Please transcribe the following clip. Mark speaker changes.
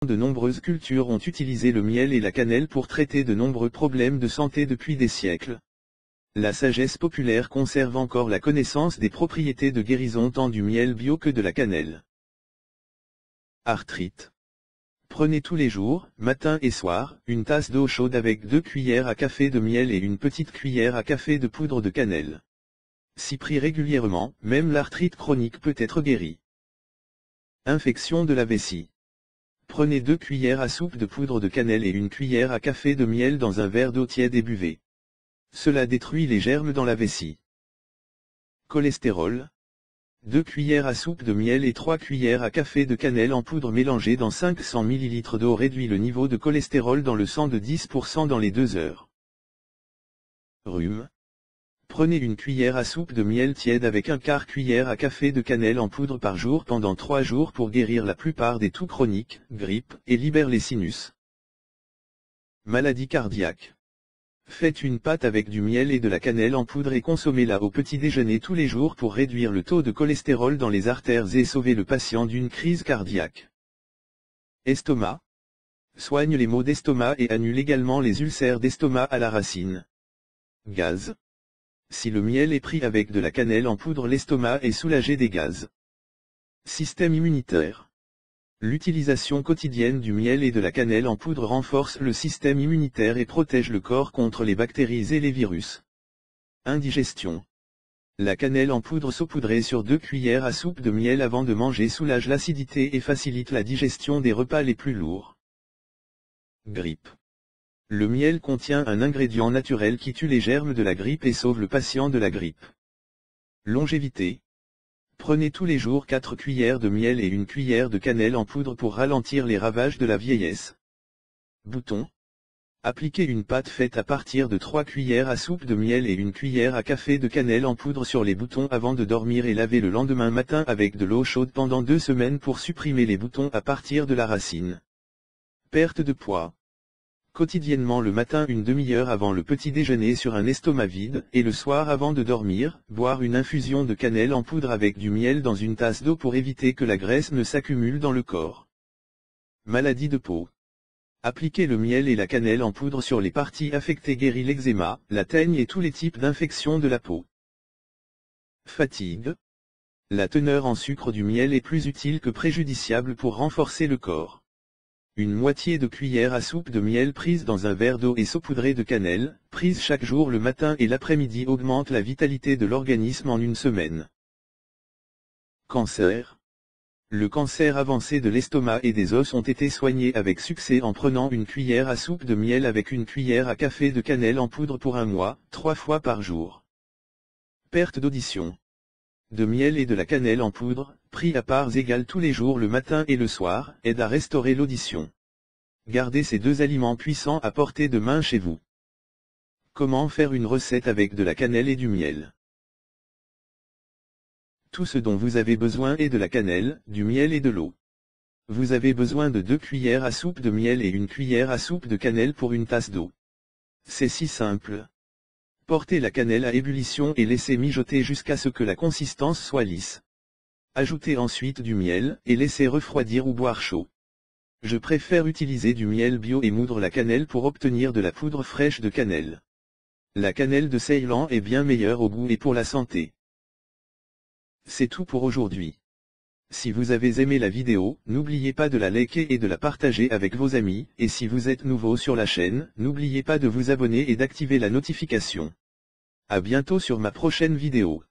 Speaker 1: De nombreuses cultures ont utilisé le miel et la cannelle pour traiter de nombreux problèmes de santé depuis des siècles. La sagesse populaire conserve encore la connaissance des propriétés de guérison tant du miel bio que de la cannelle. Arthrite. Prenez tous les jours, matin et soir, une tasse d'eau chaude avec 2 cuillères à café de miel et une petite cuillère à café de poudre de cannelle. Si pris régulièrement, même l'arthrite chronique peut être guérie. Infection de la vessie. Prenez 2 cuillères à soupe de poudre de cannelle et une cuillère à café de miel dans un verre d'eau tiède et buvez. Cela détruit les germes dans la vessie. Cholestérol. 2 cuillères à soupe de miel et 3 cuillères à café de cannelle en poudre mélangée dans 500 ml d'eau réduit le niveau de cholestérol dans le sang de 10% dans les 2 heures. Rhume. Prenez une cuillère à soupe de miel tiède avec un quart cuillère à café de cannelle en poudre par jour pendant 3 jours pour guérir la plupart des toux chroniques, grippe, et libère les sinus. Maladie cardiaque. Faites une pâte avec du miel et de la cannelle en poudre et consommez-la au petit déjeuner tous les jours pour réduire le taux de cholestérol dans les artères et sauver le patient d'une crise cardiaque. Estomac. Soigne les maux d'estomac et annule également les ulcères d'estomac à la racine. Gaz. Si le miel est pris avec de la cannelle en poudre, l'estomac est soulagé des gaz. Système immunitaire. L'utilisation quotidienne du miel et de la cannelle en poudre renforce le système immunitaire et protège le corps contre les bactéries et les virus. Indigestion. La cannelle en poudre saupoudrée sur 2 cuillères à soupe de miel avant de manger soulage l'acidité et facilite la digestion des repas les plus lourds. Grippe. Le miel contient un ingrédient naturel qui tue les germes de la grippe et sauve le patient de la grippe. Longévité. Prenez tous les jours 4 cuillères de miel et une cuillère de cannelle en poudre pour ralentir les ravages de la vieillesse. Boutons. Appliquez une pâte faite à partir de 3 cuillères à soupe de miel et une cuillère à café de cannelle en poudre sur les boutons avant de dormir et laver le lendemain matin avec de l'eau chaude pendant 2 semaines pour supprimer les boutons à partir de la racine. Perte de poids. Quotidiennement le matin une demi-heure avant le petit déjeuner sur un estomac vide, et le soir avant de dormir, boire une infusion de cannelle en poudre avec du miel dans une tasse d'eau pour éviter que la graisse ne s'accumule dans le corps. Maladie de peau. Appliquer le miel et la cannelle en poudre sur les parties affectées guérit l'eczéma, la teigne et tous les types d'infections de la peau. Fatigue. La teneur en sucre du miel est plus utile que préjudiciable pour renforcer le corps. Une moitié de cuillère à soupe de miel prise dans un verre d'eau et saupoudrée de cannelle, prise chaque jour le matin et l'après-midi augmente la vitalité de l'organisme en une semaine. Cancer. Le cancer avancé de l'estomac et des os ont été soignés avec succès en prenant une cuillère à soupe de miel avec une cuillère à café de cannelle en poudre pour 1 mois, 3 fois par jour. Perte d'audition. De miel et de la cannelle en poudre, pris à parts égales tous les jours le matin et le soir, aide à restaurer l'audition. Gardez ces 2 aliments puissants à portée de main chez vous. Comment faire une recette avec de la cannelle et du miel? Tout ce dont vous avez besoin est de la cannelle, du miel et de l'eau. Vous avez besoin de 2 cuillères à soupe de miel et une cuillère à soupe de cannelle pour une tasse d'eau. C'est si simple. Portez la cannelle à ébullition et laissez mijoter jusqu'à ce que la consistance soit lisse. Ajoutez ensuite du miel, et laissez refroidir ou boire chaud. Je préfère utiliser du miel bio et moudre la cannelle pour obtenir de la poudre fraîche de cannelle. La cannelle de Ceylan est bien meilleure au goût et pour la santé. C'est tout pour aujourd'hui. Si vous avez aimé la vidéo, n'oubliez pas de la liker et de la partager avec vos amis, et si vous êtes nouveau sur la chaîne, n'oubliez pas de vous abonner et d'activer la notification. À bientôt sur ma prochaine vidéo.